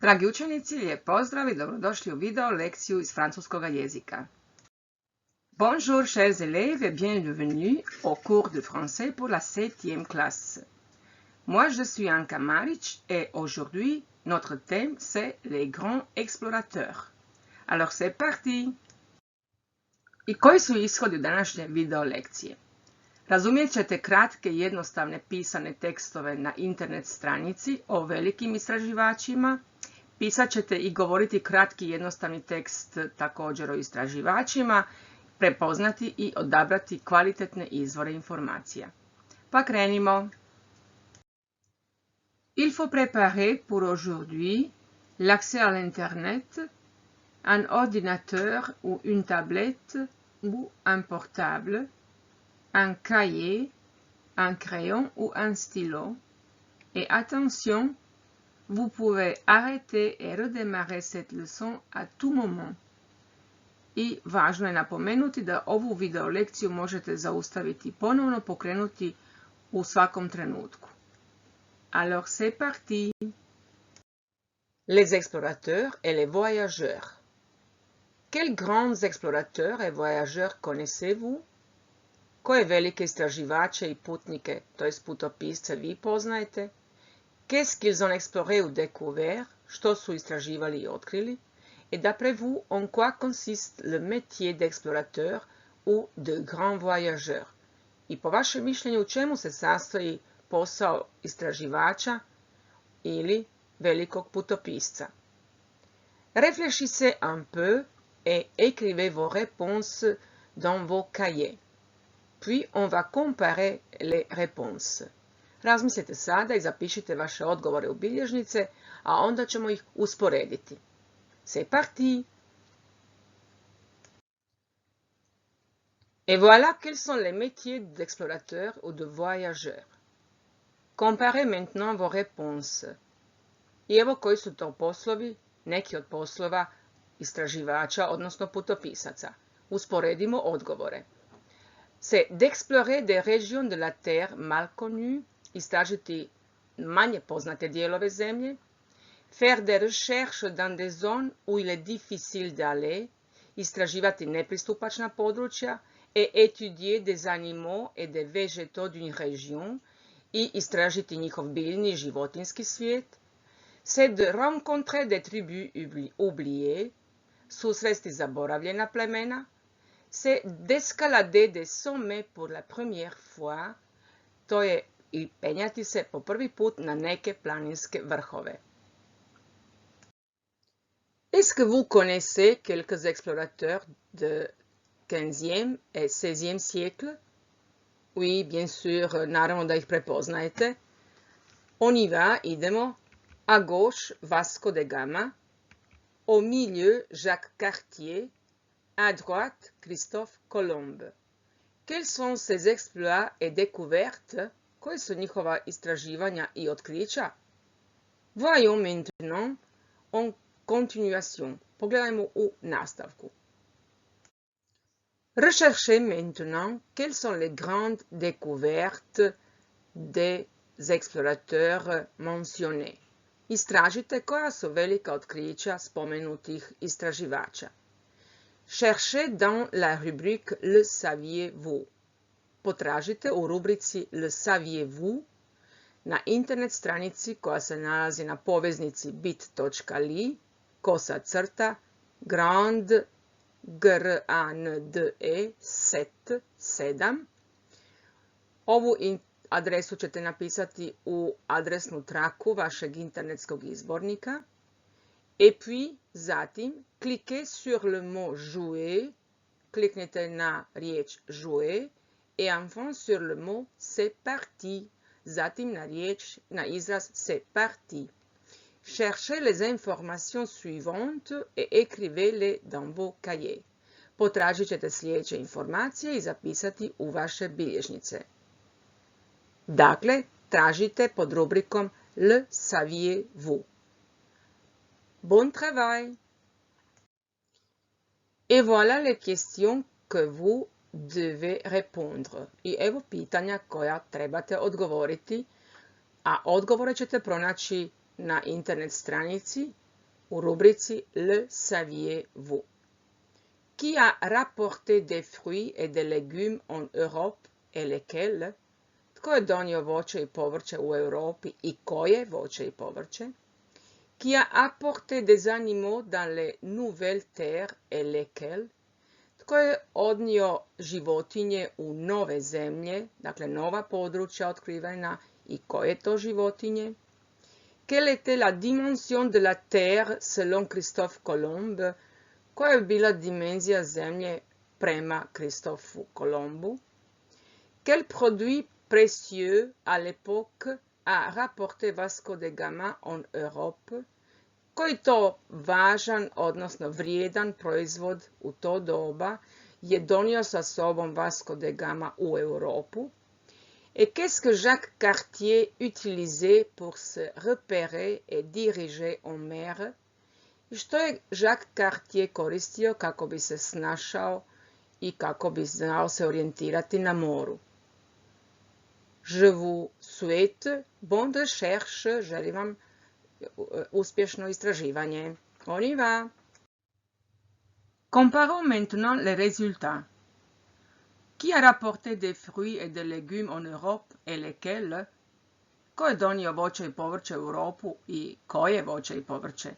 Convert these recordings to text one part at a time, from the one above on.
Dragi učenici, lijep pozdrav i dobrodošli u video lekciju iz francuskog jezika. Bonjour chers élèves et bienvenue au cours de français pour la 7e classe. Moi je suis Anka Marić et aujourd'hui notre thème c'est les grands explorateurs. Alors c'est parti! I koji su ishodi današnje video lekcije? Razumijet ćete kratke i jednostavne pisane tekstove na internet stranici o velikim istraživačima. Pisat ćete i govoriti kratki i jednostavni tekst također o istraživačima, prepoznati i odabrati kvalitetne izvore informacija. Pa krenimo. Il faut préparer pour aujourd'hui l'accès à l'Internet, un ordinateur ou une tablette ou un portable, un cahier, un crayon ou un stylo. Et attention, vous pouvez arrêter et redémarrer cette leçon à tout moment. I važno je napomenuti da ovu video lekciju možete zaustaviti i ponovno pokrenuti u svakom trenutku. Alors c'est parti! Les explorateurs et les voyageurs. Quels grands explorateurs et voyageurs connaissez-vous? Koje velike istraživače i putnike, to jest putopisce, vi poznajete? Qu'est-ce qu'ils ont exploré ou découvert? Što su istraživali i otkrili? Et d'après vous, en quoi consiste le métier d'explorateur ou de grand voyageur? I po vašem mišljenju, u čemu se sastoji posao istraživača ili velikog putopisca? Réfléchissez un peu et écrivez vos réponses dans vos cahiers. Puis on va comparer les réponses. Razmislite sada i zapišite vaše odgovore u bilježnice, a onda ćemo ih usporediti. C'est parti! Et voilà quels sont les métiers d'explorateur ou de voyageur. Comparez maintenant vos réponses. I evo koji su to poslovi, neki od poslova istraživača, odnosno putopisaca. Usporedimo odgovore. C'est d'explorer des régions de la Terre mal connues, istražiti manje poznate dijelove zemlje, faire des recherches dans des zones où il est difficile d'aller, istraživati nepristupačna područja, et étudier des animaux et des végétaux d'une région, i istražiti njihov biljni i životinjski svijet, c'est de rencontrer des tribus oubliées, susresti zaboravljena plemena, c'est d'escalader des sommets pour la première fois, to je i penjati se po prvi put na neke planinske vrhove. Est-ce que vous connaissez quelques explorateurs de 15e et 16e siècle? Oui, bien sûr, naravno da ih prepoznajete. On y va, idemo. À gauche, Vasco de Gama. Au milieu, Jacques Cartier. À droite, Christophe Colomb. Quels sont ces exploits et découvertes? Koje su njihova istraživanja i otkrića? Voyons maintenant en continuation. Pogledajmo u nastavku. Recherchez maintenant quelles sont les grandes découvertes des explorateurs mentionnés. Istražite koja su velika otkrića spomenutih istraživača. Cherchez dans la rubrique Le saviez-vous. Potražite u rubrici Le saviez-vous na internet stranici koja se nalazi na poveznici bit.ly /grande grande 7. Ovu adresu ćete napisati u adresnu traku vašeg internetskog izbornika. Et puis, zatim, cliquez sur le mot jouer, kliknite na riječ jouer, et enfin sur le mot c'est parti, zatim na izraz c'est parti. Cherchez les informations suivantes et écrivez-les dans vos cahiers. Potražit ćete sljedeće informacije i zapisati u vaše bilježnice. Dakle, tražite pod rubrikom Le saviez-vous. Bon travail! Et voilà les questions que vous devez répondre. I evo pitanja koja trebate odgovoriti, a odgovore ćete pronaći na internet stranici u rubrici Le saviez-vous? Qui a rapporté des fruits et des légumes en Europe et lesquels? Tko je donio voće i povrće u Europi i koje voće i povrće? Qui a apporté des animaux dans les nouvelles terres et lesquels? Tko je odnio životinje u nove zemlje, dakle nova područja otkrivena i koje to životinje? Quelle était la dimension de la Terre selon Christophe Colomb? Koja je bila dimenzija zemlje prema Kristofu Kolombu? Quel produit précieux à l'époque a rapporté Vasco de Gama en Europe? Koji to važan, odnosno vrijedan proizvod u to doba je donio sa sobom Vasco de Gama u Europu? Et qu'est-ce que Jacques Cartier utilisait pour se repérer et diriger en mer? I što je Jacques Cartier koristio kako bi se snašao i kako bi znao se orijentirati na moru? Je vous souhaite bonne recherche, želim vam uspješno istraživanje. On y va! Comparons maintenant les résultats. Qui a rapporté des fruits et des légumes en Europe et lesquels? Ko je donio voće i povrće u Europu i koje voće i povrće?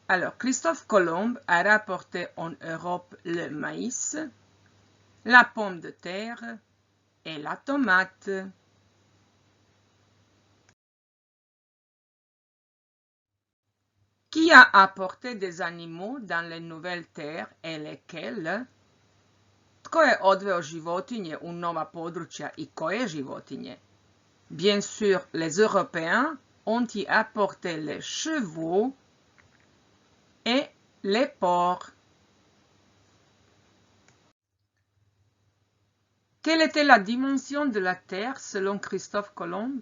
Alors, Christophe Colomb a rapporté en Europe le maïs, la pomme de terre et la tomate. Qui a apporté des animaux dans les nouvelles terres et lesquels? Tko je odveo životinje u nova područja i koje životinje? Bien sûr, les Européens ont y apporté les chevaux et les porcs. Quelle était la dimension de la Terre selon Christophe Colomb?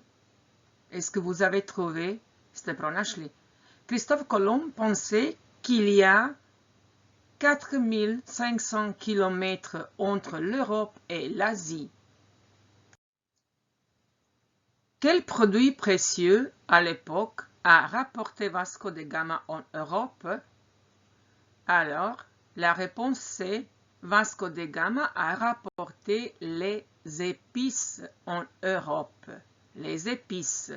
Est-ce que vous avez trouvé? Ste pronašli? Christophe Colomb pensait qu'il y a 4500 km entre l'Europe et l'Asie. Quel produit précieux à l'époque a rapporté Vasco de Gama en Europe? Alors, la réponse c'est Vasco de Gama a rapporté les épices en Europe. Les épices.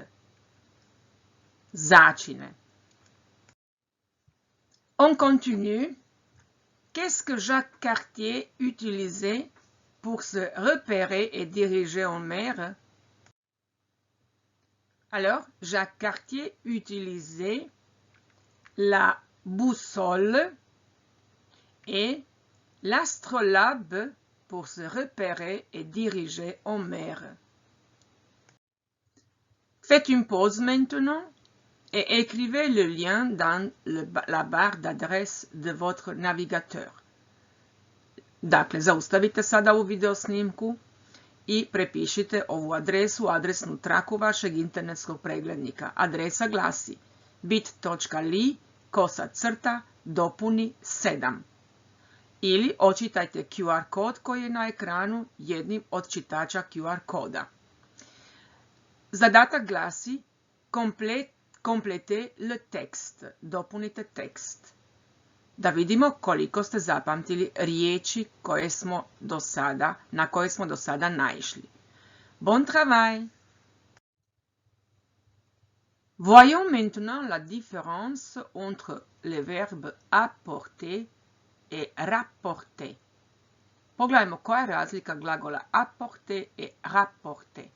Začine. On continue. Qu'est-ce que Jacques Cartier utilisait pour se repérer et diriger en mer? Alors, Jacques Cartier utilisait la boussole et l'astrolabe pour se repérer et diriger en mer. Faites une pause maintenant et écrivez le lien dans la barre d'adresse de votre navigateur. Dakle, zaustavite sada u videosnimku i prepišite ovu adresu u adresnu traku vašeg internetskog preglednika. Adresa glasi bit.ly/dopuni7 ili očitajte QR kod koji je na ekranu jednim od čitača QR koda. Zadatak glasi complétez le texte, dopunite tekst. Da vidimo koliko ste zapamtili riječi na koje smo do sada naišli. Bon travail! Voyons maintenant la différence entre les verbes apporter et rapporter. Pogledajmo koja je razlika glagola apporter et rapporter.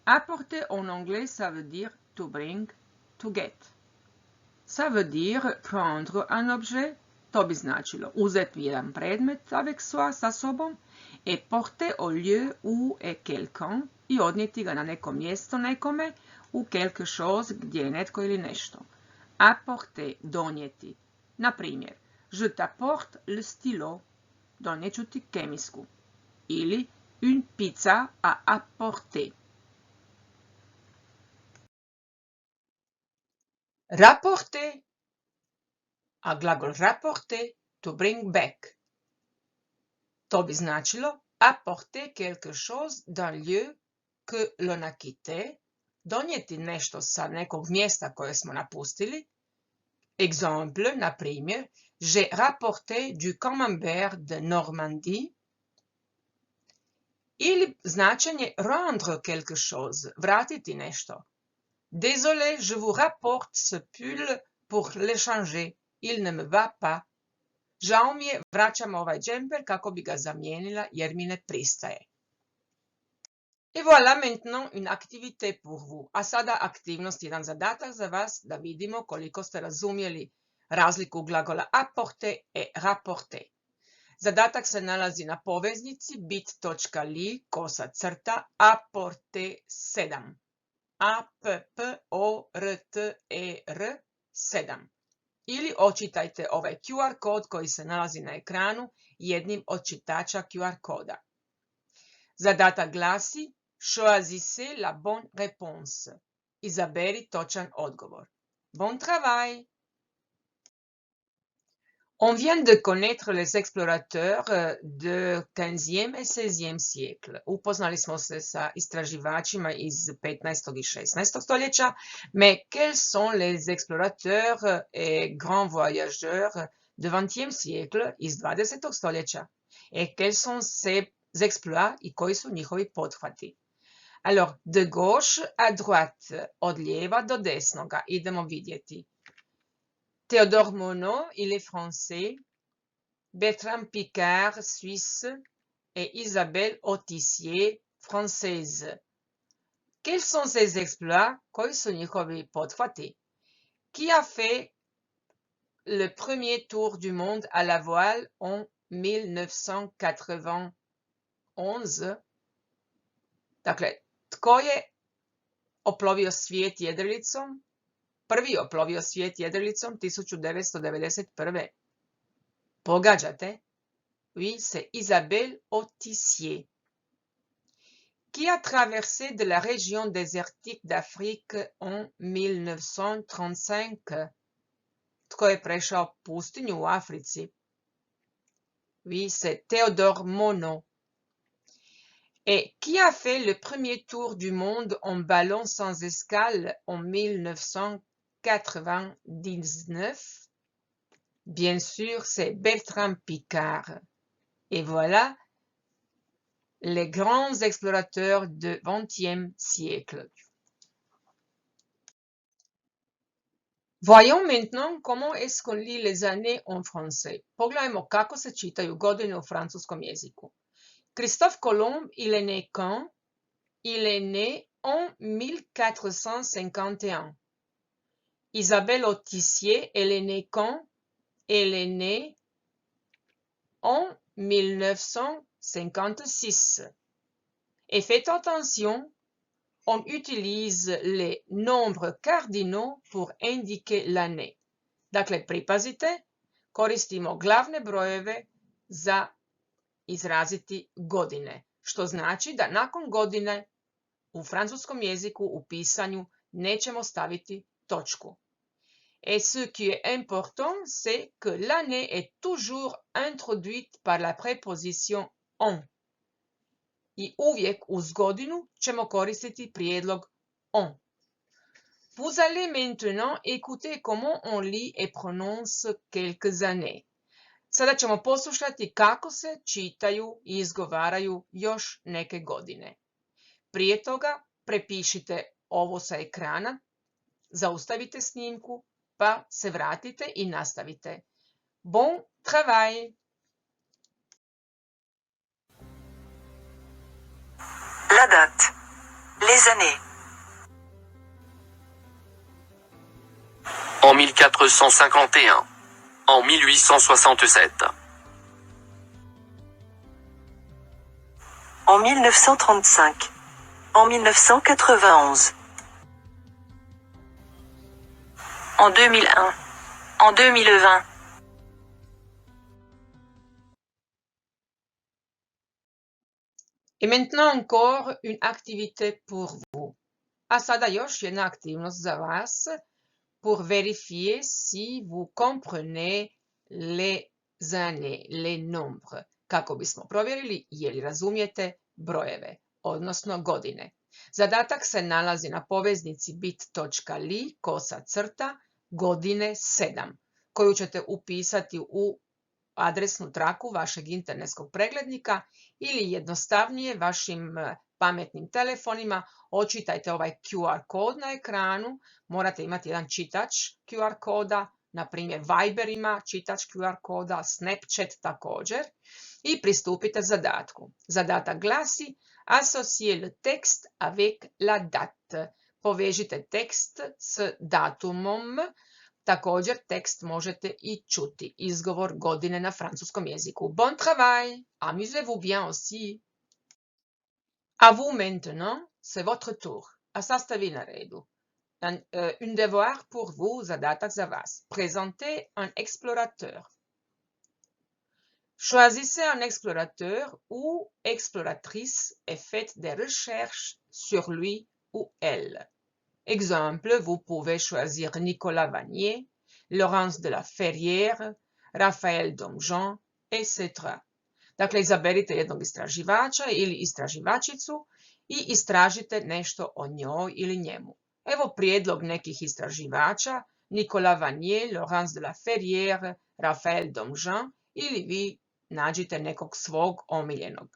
Apporter en anglais, ça veut dire to bring, to get. Ça veut dire prendre un objet, to bi značilo uzeti jedan predmet avec soi sa sobom et porter au lieu où est quelqu'un i odnijeti ga na neko mjesto nekome u quelque chose gdje je netko ili nešto. Apporter, donijeti. Na primjer, je t'apporte le stylo, donijeću ti kemijsku. Ili une pizza à apporter. Rapporter, a glagol rapporter, to bring back. To bi značilo apporter quelque chose d'un lieu que l'on a quitté, donijeti nešto sa nekog mjesta koje smo napustili Exemple, na primjer, j'ai rapporté du camembert de Normandie. Ili značenje rendre quelque chose, vratiti nešto. Désolé, je vous rapporte ce pull pour l'échanger. Il ne me va pas. Žao mi je, vraćam ovaj džemper kako bi ga zamijenila jer mi ne pristaje. Et voilà maintenant une activité pour vous. A sada aktivnost, jedan zadatak za vas da vidimo koliko ste razumjeli razliku glagola apporter et rapporter. Zadatak se nalazi na poveznici bit.ly/apporter 7. APPORTER 7. Ili očitajte ovaj QR kod koji se nalazi na ekranu jednim od čitača QR koda. Zadatak glasi: Choisissez la bonne réponse. Izaberi točan odgovor. Bon travail! On vient de connaître les explorateurs de 15e et 16e siècle. Upoznali smo se sa istraživačima iz 15. i 16. stoljeća, mais quels sont les explorateurs et grands voyageurs de 20e siècle iz 20. stoljeća? Et quels sont ces exploits i koji su njihovi pothvati? Alors, de gauche à droite, od lijeva do desnoga, idemo vidjeti. Théodore Monod, il est français. Bertrand Piccard, suisse. Et Isabelle Autissier, française. Quels sont ces exploits? Koji su njihovi pothvati? Qui a fait le premier tour du monde à la voile en 1991? Dakle, tko je oplovio svijet jedrilicom? Prvi oplovio svijet jedrilicom 1991. Pogađate? Oui, c'est Isabelle Autissier. Qui a traversé de la région désertique d'Afrique en 1935? Tko je prešao pustinju u Africi? Oui, c'est Théodore Monod. Et qui a fait le premier tour du monde en ballon sans escale en 1999? Bien sûr, c'est Bertrand Piccard. Et voilà les grands explorateurs du XXe siècle. Voyons maintenant comment est-ce qu'on lit les années en français. Pogledajmo kako se čitaju godine u francuskom jeziku. Christophe Colomb, il est né quand? Il est né en 1451. Isabelle Autissier, elle est née quand? Elle est née en 1956. Et faites attention, on utilise les nombres cardinaux pour indiquer l'année. Dakle, pripazite, koristimo glavne brojeve za izraziti godine, što znači da nakon godine u francuskom jeziku u pisanju nećemo staviti točku. Et ce qui est important, c'est que l'année est toujours introduite par la préposition en. I uvijek uz godinu ćemo koristiti prijedlog en. Vous allez maintenant écouter comment on lit et prononce quelques années. Sada ćemo poslušati kako se čitaju i izgovaraju još neke godine. Prije toga prepišite ovo sa ekrana, zaustavite snimku, pa se vratite i nastavite. Bon travail! La date. Les années. En 1451. En 1867. En 1935. En 1991. En 2001. En 2020. Et maintenant encore une activité pour vous. A sada još jedna aktivnost za vas pour vérifier si vous comprenez les années, les nombres. Kako bismo provjerili je li razumijete brojeve, odnosno godine. Zadatak se nalazi na poveznici bit.ly/apporter godine 7, koju ćete upisati u adresnu traku vašeg internetskog preglednika ili jednostavnije vašim pametnim telefonima očitajte ovaj QR kod na ekranu. Morate imati jedan čitač QR koda, na primjer Viber ima čitač QR koda, Snapchat također, i pristupite zadatku. Zadatak glasi associez le texte avec la date. Povežite tekst s datumom. Također tekst možete i čuti, izgovor godine na francuskom jeziku. Bon travail, amusez-vous bien aussi. À vous maintenant, c'est votre tour. A sad ste vi na redu. Un devoir pour vous, zadatak za vas. Présentez un explorateur. Choisissez un explorateur ou exploratrice et faites des recherches sur lui ou elle. Exemple, vous pouvez choisir Nicolas Vanier, Laurence de la Ferrière, Raphaël Domjean, etc. Dakle, izaberite jednog istraživača ili istraživačicu i istražite nešto o njoj ili njemu. Evo prijedlog nekih istraživača: Nicolas Vanier, Laurence de la Ferrière, Raphaël Domjean, ili vi nađite nekog svog omiljenog.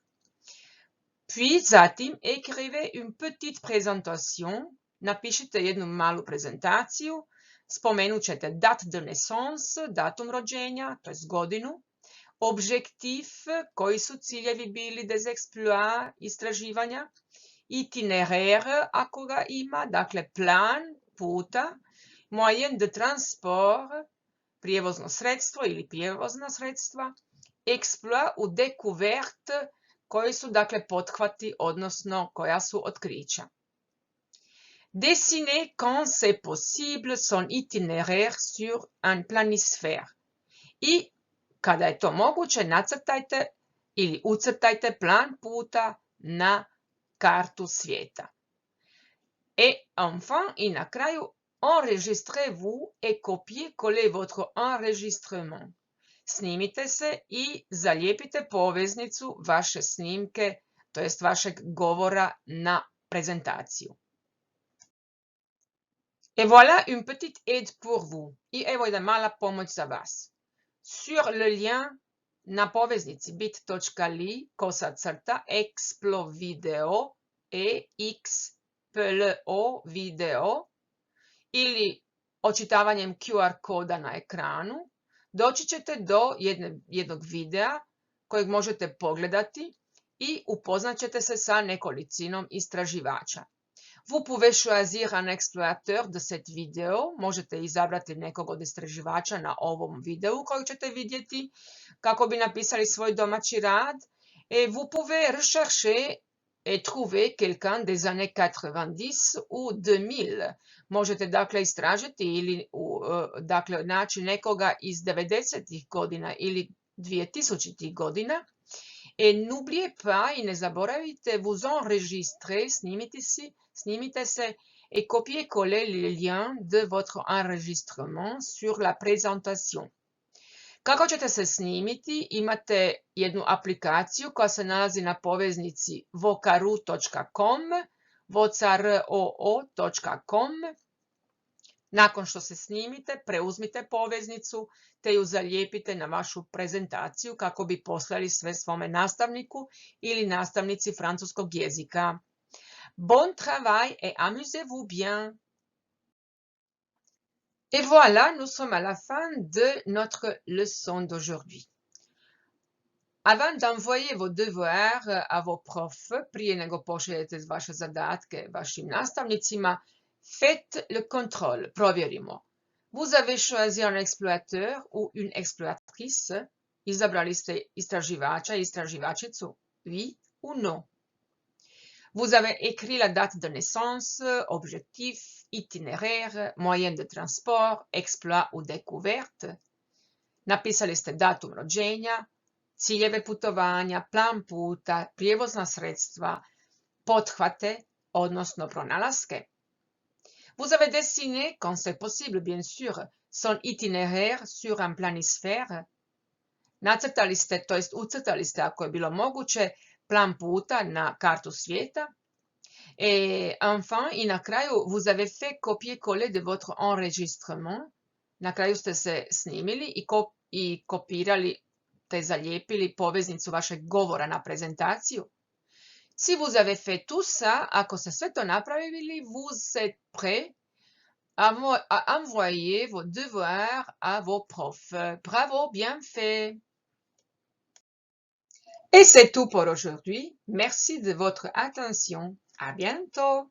Puis, zatim, écrivez une petite présentation. Napišite jednu malu prezentaciju, spomenut ćete date de naissance, datum rođenja, to je godinu, objektif, koji su ciljevi bili des exploits, istraživanja, itinéraire, ako ga ima, dakle plan puta, moyen de transport, prijevozno sredstvo ili prijevozna sredstva, exploit ou découverte, koji su dakle pothvati, odnosno koja su otkrića. Dessinez quand c'est possible son itinéraire sur un planisphère. I kada je to moguće, nacrtajte ili ucrtajte plan puta na kartu svijeta. Et enfin, i na kraju, enregistrez-vous et copiez-collez votre enregistrement. Snimite se i zalijepite poveznicu vaše snimke, to jest vašeg govora na prezentaciju. Et voilà une petite aide pour vous. I evo jedna mala pomoć za vas. Sur le lien na poveznici bit.ly /explovideo explo video ili očitavanjem QR koda na ekranu doći ćete do jednog videa kojeg možete pogledati i upoznat ćete se sa nekolicinom istraživača. Vous pouvez choisir un explorateur de cette vidéo. Možete izabrati nekog od istraživača na ovom videu kojeg ćete vidjeti kako bi napisali svoj domaći rad. Et vous pouvez rechercher et trouver quelqu'un des années 90 ou 2000. Možete dakle istražiti ili dakle naći nekoga iz 90-ih godina ili 2000-ih godina. Et n'oubliez pas, i ne zaboravite, vous enregistrer, snimite se et copier-coller le lien de votre enregistrement sur la présentation. Kako ćete se snimiti? Imate jednu aplikaciju koja se nalazi na poveznici vocaroo.com, vocaroo.com. Nakon što se snimite, preuzmite poveznicu te ju zalijepite na vašu prezentaciju kako bi poslali sve svome nastavniku ili nastavnici francuskog jezika. Bon travail et amusez-vous bien! Et voilà, nous sommes à la fin de notre leçon d'aujourd'hui. Avant d'envoyer vos devoirs à vos profs, prije nego pošaljete vaše zadatke vašim nastavnicima, faites le contrôle, provjerimo. Vous avez choisi un explorateur ou une exploratrice. Izabrali ste istraživača i istraživačicu, oui ou non. Vous avez écrit la date de naissance, objectif, itinéraire, moyen de transport, exploit ou découverte. Napisali ste datum rođenja, ciljeve putovanja, plan puta, prijevozna sredstva, pothvate, odnosno pronalaske. Vous avez dessiné, quand c'est possible bien sûr, son itinéraire sur un planisphère. Nacrtali ste, to jest ucrtali ste, ako je bilo moguće, plan puta na kartu svijeta. Et enfin, i na kraju, vous avez fait copier-coller de votre enregistrement. Na kraju ste se snimili i kopirali te zalijepili poveznicu vašeg govora na prezentaciju. Si vous avez fait tout ça, ako ste sve to napravili, vous êtes prêt à envoyer vos devoirs à vos profs. Bravo, bien fait! Et c'est tout pour aujourd'hui. Merci de votre attention. À bientôt!